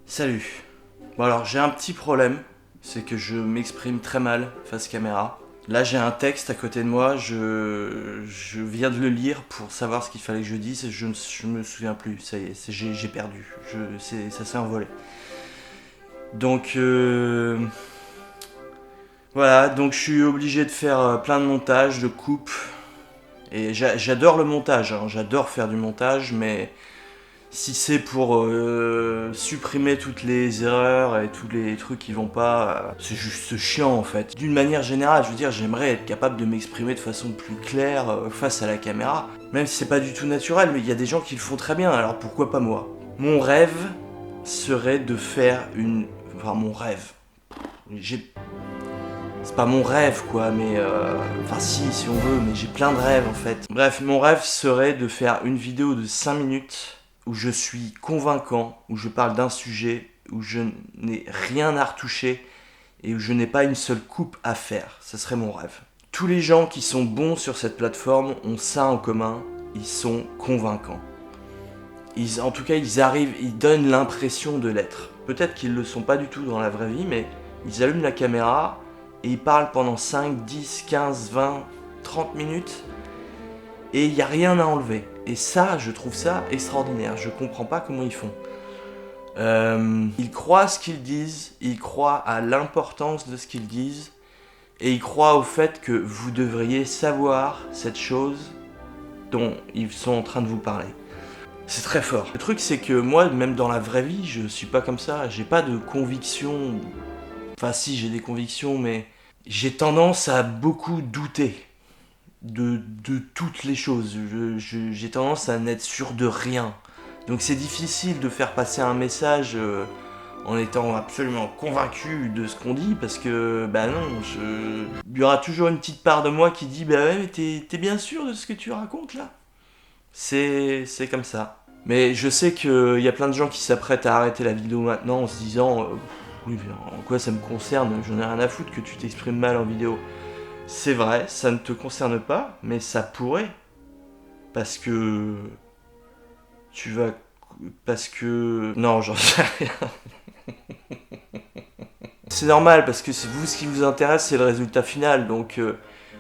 Salut. Bon alors j'ai un petit problème, c'est que je m'exprime très mal face caméra. Là j'ai un texte à côté de moi, je viens de le lire pour savoir ce qu'il fallait que je dise et je me souviens plus, ça y est, j'ai perdu, ça s'est envolé. Donc voilà, donc je suis obligé de faire plein de montages, de coupes. Et j'adore le montage, hein, j'adore faire du montage, mais si c'est pour supprimer toutes les erreurs et tous les trucs qui vont pas, c'est juste chiant en fait. D'une manière générale, je veux dire, j'aimerais être capable de m'exprimer de façon plus claire face à la caméra. Même si c'est pas du tout naturel, mais il y a des gens qui le font très bien, alors pourquoi pas moi? Mon rêve serait de faire une... Enfin mon rêve... C'est pas mon rêve quoi, mais enfin si on veut, mais j'ai plein de rêves en fait. Bref, mon rêve serait de faire une vidéo de 5 minutes où je suis convaincant, où je parle d'un sujet, où je n'ai rien à retoucher et où je n'ai pas une seule coupe à faire. Ce serait mon rêve. Tous les gens qui sont bons sur cette plateforme ont ça en commun, ils sont convaincants. En tout cas, ils arrivent, ils donnent l'impression de l'être. Peut-être qu'ils ne le sont pas du tout dans la vraie vie, mais ils allument la caméra et ils parlent pendant 5, 10, 15, 20, 30 minutes et il n'y a rien à enlever. Et ça, je trouve ça extraordinaire. Je comprends pas comment ils font. Ils croient à ce qu'ils disent, ils croient à l'importance de ce qu'ils disent et ils croient au fait que vous devriez savoir cette chose dont ils sont en train de vous parler. C'est très fort. Le truc, c'est que moi, même dans la vraie vie, je suis pas comme ça. J'ai pas de conviction. Enfin, si, j'ai des convictions, mais j'ai tendance à beaucoup douter de toutes les choses. J'ai tendance à n'être sûr de rien. Donc c'est difficile de faire passer un message en étant absolument convaincu de ce qu'on dit, parce que, bah non, il y aura toujours une petite part de moi qui dit, bah ouais, mais t'es bien sûr de ce que tu racontes là? C'est comme ça. Mais je sais qu'il y a plein de gens qui s'apprêtent à arrêter la vidéo maintenant en se disant... oui, en quoi ça me concerne? J'en ai rien à foutre que tu t'exprimes mal en vidéo. C'est vrai, ça ne te concerne pas, mais ça pourrait. Parce que... Non, j'en sais rien. C'est normal, parce que vous, ce qui vous intéresse, c'est le résultat final. Donc,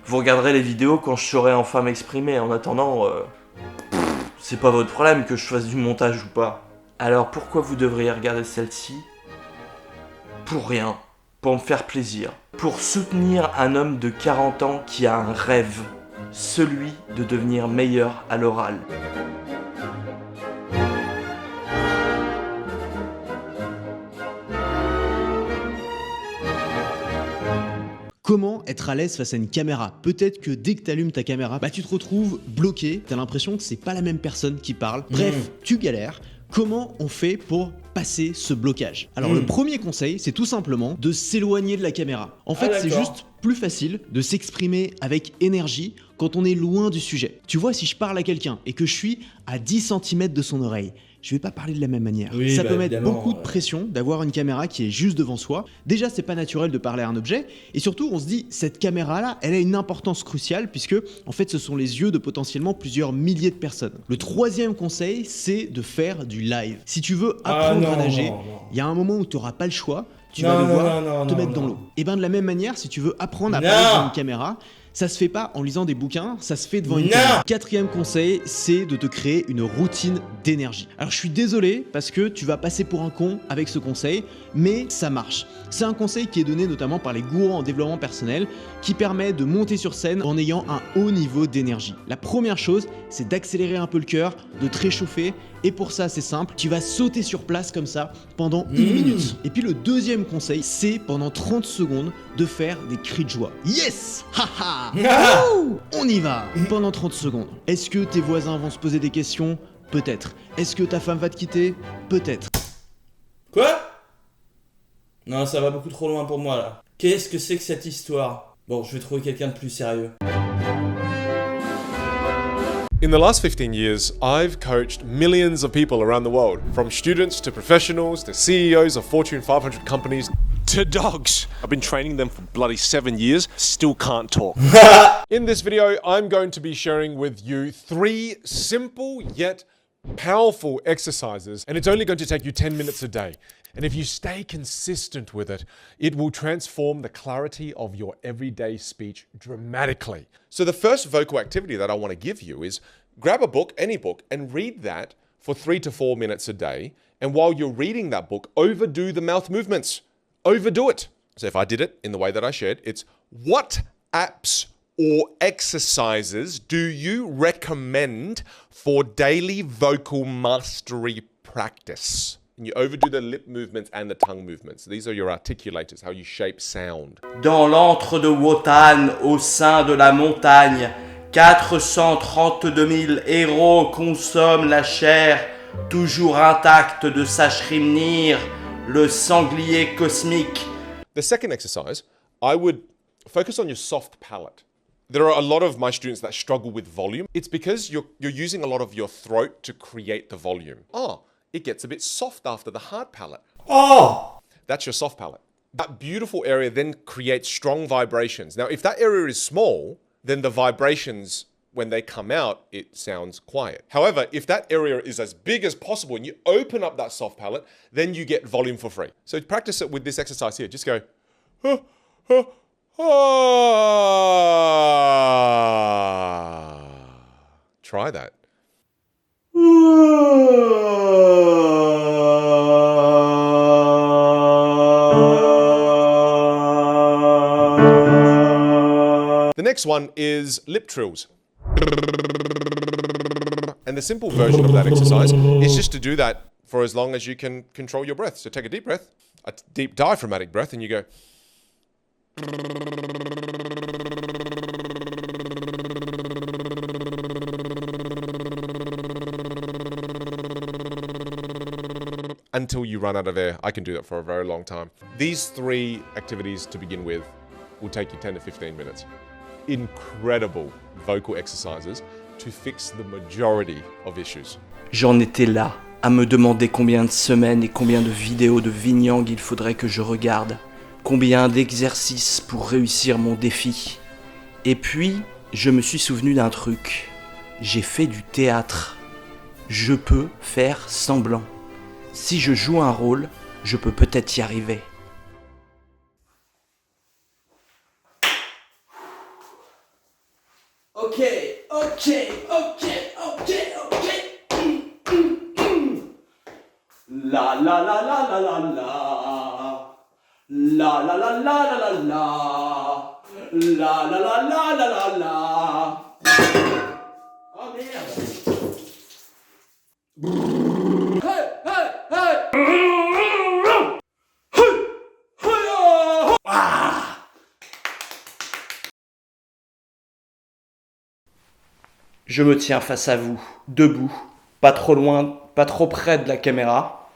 vous regarderez les vidéos quand je saurai enfin m'exprimer. En attendant, c'est pas votre problème que je fasse du montage ou pas. Alors, pourquoi vous devriez regarder celle-ci? Pour rien, pour me faire plaisir, pour soutenir un homme de 40 ans qui a un rêve, celui de devenir meilleur à l'oral. Comment être à l'aise face à une caméra? Peut-être que dès que tu allumes ta caméra, tu te retrouves bloqué, tu as l'impression que c'est pas la même personne qui parle. Bref, tu galères. Comment on fait pour passer ce blocage? Alors le premier conseil, c'est tout simplement de s'éloigner de la caméra. En fait, c'est juste plus facile de s'exprimer avec énergie quand on est loin du sujet. Tu vois, si je parle à quelqu'un et que je suis à 10 cm de son oreille, je vais pas parler de la même manière. Ça peut mettre beaucoup de pression d'avoir une caméra qui est juste devant soi. Déjà, c'est pas naturel de parler à un objet. Et surtout, on se dit, cette caméra-là, elle a une importance cruciale puisque, en fait, ce sont les yeux de potentiellement plusieurs milliers de personnes. Le troisième conseil, c'est de faire du live. Si tu veux apprendre à nager, il y a un moment où tu n'auras pas le choix. Tu vas devoir te mettre dans l'eau. Et bien de la même manière, si tu veux apprendre à parler devant une caméra, ça se fait pas en lisant des bouquins, ça se fait devant une caméra. Quatrième conseil, c'est de te créer une routine d'énergie. Alors je suis désolé parce que tu vas passer pour un con avec ce conseil, mais ça marche. C'est un conseil qui est donné notamment par les gourous en développement personnel qui permet de monter sur scène en ayant un haut niveau d'énergie. La première chose, c'est d'accélérer un peu le cœur, de te réchauffer. Et pour ça, c'est simple, tu vas sauter sur place comme ça pendant 1 minute. Et puis le deuxième conseil, c'est pendant 30 secondes de faire des cris de joie. Yes! Haha! On y va! Pendant 30 secondes. Est-ce que tes voisins vont se poser des questions? Peut-être. Est-ce que ta femme va te quitter? Peut-être. Quoi? Non, ça va beaucoup trop loin pour moi là. Qu'est-ce que c'est que cette histoire? Bon, je vais trouver quelqu'un de plus sérieux. In the last 15 years, I've coached millions of people around the world, from students to professionals to CEOs of Fortune 500 companies to dogs. I've been training them for bloody 7 years, still can't talk. In this video, I'm going to be sharing with you 3 simple yet Powerful exercises, and it's only going to take you 10 minutes a day. And if you stay consistent with it, it will transform the clarity of your everyday speech dramatically. So the first vocal activity that I want to give you is grab a book, any book, and read that for 3 to 4 minutes a day. And while you're reading that book, overdo the mouth movements. Overdo it. So if I did it in the way that I shared, it's what apps or exercises do you recommend for daily vocal mastery practice? And you overdo the lip movements and the tongue movements. These are your articulators, how you shape sound. Dans l'antre de Wotan, au sein de la montagne, 432 000 héros consomment la chair, toujours intacte de Sashrimnir, le sanglier cosmique. The second exercise, I would focus on your soft palate. There are a lot of my students that struggle with volume. It's because you're using a lot of your throat to create the volume. It gets a bit soft after the hard palate. That's your soft palate. That beautiful area then creates strong vibrations. Now, if that area is small, then the vibrations, when they come out, it sounds quiet. However, if that area is as big as possible and you open up that soft palate, then you get volume for free. So practice it with this exercise here. Just go, Try that. The next one is lip trills. And the simple version of that exercise is just to do that for as long as you can control your breath. So take a deep breath, a deep diaphragmatic breath, and you go. Until you run out of air. I can do that for a very long time. These 3 activities to begin with will take you 10 to 15 minutes. Incredible vocal exercises to fix the majority of issues. J'en étais là, à me demander combien de semaines et combien de vidéos de Vinyang il faudrait que je regarde. Combien d'exercices pour réussir mon défi. Et puis, je me suis souvenu d'un truc. J'ai fait du théâtre. Je peux faire semblant. Si je joue un rôle, je peux peut-être y arriver. Ok. La la la la la la la. La la la la la la la. La la la la la la la. Oh merde. Je me tiens face à vous, debout, pas trop loin, pas trop près de la caméra.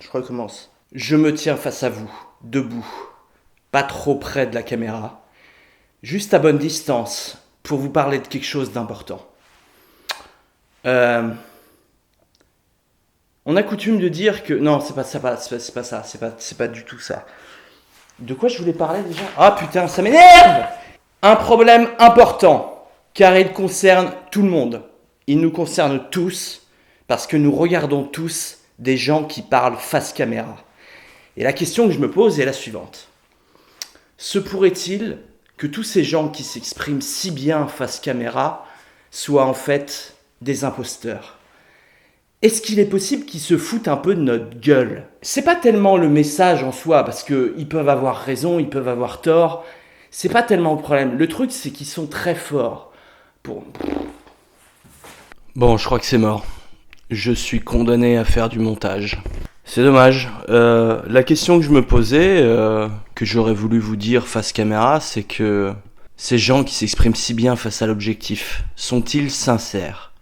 Je recommence. Je me tiens face à vous, debout, pas trop près de la caméra, juste à bonne distance pour vous parler de quelque chose d'important. On a coutume de dire que... Non, c'est pas ça, c'est pas du tout ça. De quoi je voulais parler déjà ? Ah putain, ça m'énerve ! Un problème important. Car il concerne tout le monde. Il nous concerne tous, parce que nous regardons tous des gens qui parlent face caméra. Et la question que je me pose est la suivante. Se pourrait-il que tous ces gens qui s'expriment si bien face caméra soient en fait des imposteurs ? Est-ce qu'il est possible qu'ils se foutent un peu de notre gueule ? C'est pas tellement le message en soi, parce qu'ils peuvent avoir raison, ils peuvent avoir tort. C'est pas tellement le problème. Le truc, c'est qu'ils sont très forts. Bon, je crois que c'est mort. Je suis condamné à faire du montage. C'est dommage. La question que je me posais, que j'aurais voulu vous dire face caméra, c'est que ces gens qui s'expriment si bien face à l'objectif, sont-ils sincères ?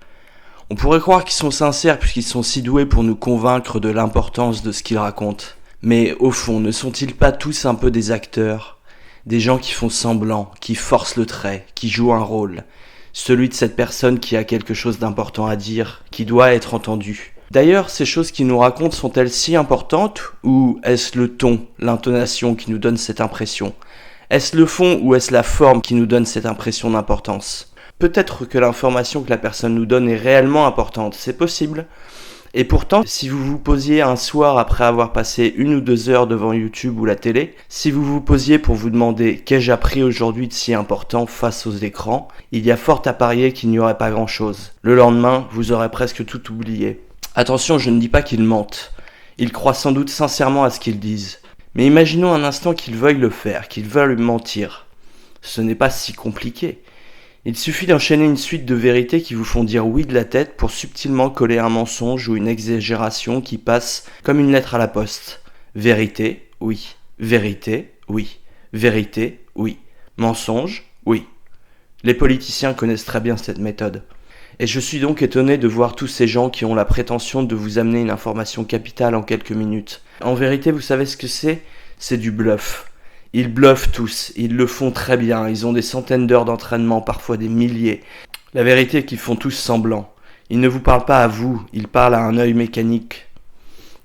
On pourrait croire qu'ils sont sincères puisqu'ils sont si doués pour nous convaincre de l'importance de ce qu'ils racontent. Mais au fond, ne sont-ils pas tous un peu des acteurs ? Des gens qui font semblant, qui forcent le trait, qui jouent un rôle ? Celui de cette personne qui a quelque chose d'important à dire, qui doit être entendu. D'ailleurs, ces choses qu'ils nous racontent sont-elles si importantes ou est-ce le ton, l'intonation qui nous donne cette impression ? Est-ce le fond ou est-ce la forme qui nous donne cette impression d'importance ? Peut-être que l'information que la personne nous donne est réellement importante, c'est possible. Et pourtant, si vous vous posiez un soir après avoir passé 1 ou 2 heures devant YouTube ou la télé, si vous vous posiez pour vous demander « qu'ai-je appris aujourd'hui de si important face aux écrans ?», il y a fort à parier qu'il n'y aurait pas grand-chose. Le lendemain, vous aurez presque tout oublié. Attention, je ne dis pas qu'ils mentent. Ils croient sans doute sincèrement à ce qu'ils disent. Mais imaginons un instant qu'ils veuillent le faire, qu'ils veulent mentir. Ce n'est pas si compliqué. Il suffit d'enchaîner une suite de vérités qui vous font dire oui de la tête pour subtilement coller un mensonge ou une exagération qui passe comme une lettre à la poste. Vérité, oui. Vérité, oui. Vérité, oui. Mensonge, oui. Les politiciens connaissent très bien cette méthode. Et je suis donc étonné de voir tous ces gens qui ont la prétention de vous amener une information capitale en quelques minutes. En vérité, vous savez ce que c'est ? C'est du bluff. Ils bluffent tous, ils le font très bien, ils ont des centaines d'heures d'entraînement, parfois des milliers. La vérité est qu'ils font tous semblant. Ils ne vous parlent pas à vous, ils parlent à un œil mécanique.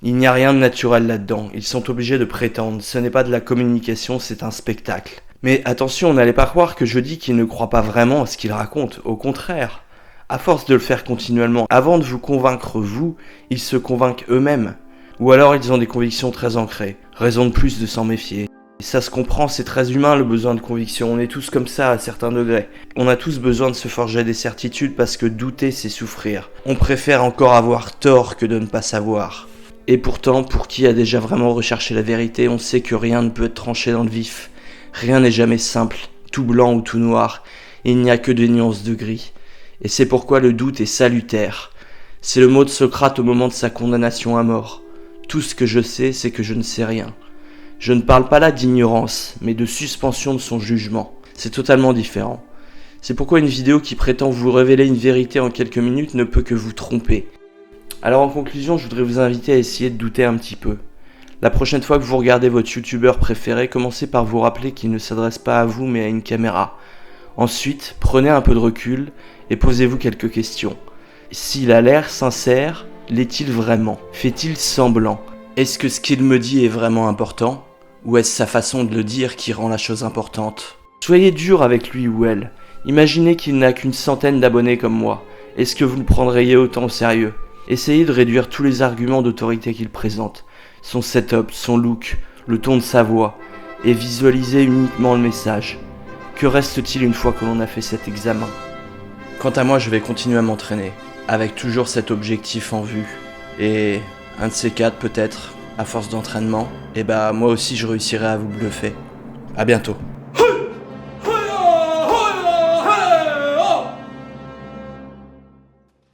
Il n'y a rien de naturel là-dedans, ils sont obligés de prétendre, ce n'est pas de la communication, c'est un spectacle. Mais attention, n'allez pas croire que je dis qu'ils ne croient pas vraiment à ce qu'ils racontent, au contraire. À force de le faire continuellement, avant de vous convaincre vous, ils se convainquent eux-mêmes. Ou alors ils ont des convictions très ancrées, raison de plus de s'en méfier. Et ça se comprend, c'est très humain le besoin de conviction, on est tous comme ça à certains degrés. On a tous besoin de se forger des certitudes parce que douter c'est souffrir. On préfère encore avoir tort que de ne pas savoir. Et pourtant, pour qui a déjà vraiment recherché la vérité, on sait que rien ne peut être tranché dans le vif. Rien n'est jamais simple, tout blanc ou tout noir, il n'y a que des nuances de gris. Et c'est pourquoi le doute est salutaire. C'est le mot de Socrate au moment de sa condamnation à mort. Tout ce que je sais, c'est que je ne sais rien. Je ne parle pas là d'ignorance, mais de suspension de son jugement. C'est totalement différent. C'est pourquoi une vidéo qui prétend vous révéler une vérité en quelques minutes ne peut que vous tromper. Alors en conclusion, je voudrais vous inviter à essayer de douter un petit peu. La prochaine fois que vous regardez votre youtubeur préféré, commencez par vous rappeler qu'il ne s'adresse pas à vous mais à une caméra. Ensuite, prenez un peu de recul et posez-vous quelques questions. S'il a l'air sincère, l'est-il vraiment ? Fait-il semblant ? Est-ce que ce qu'il me dit est vraiment important ? Ou est-ce sa façon de le dire qui rend la chose importante ? Soyez dur avec lui ou elle. Imaginez qu'il n'a qu'une centaine d'abonnés comme moi. Est-ce que vous le prendriez autant au sérieux ? Essayez de réduire tous les arguments d'autorité qu'il présente. Son setup, son look, le ton de sa voix. Et visualisez uniquement le message. Que reste-t-il une fois que l'on a fait cet examen ? Quant à moi, je vais continuer à m'entraîner. Avec toujours cet objectif en vue. Et un de ces 4 peut-être, à force d'entraînement, moi aussi je réussirai à vous bluffer. À bientôt.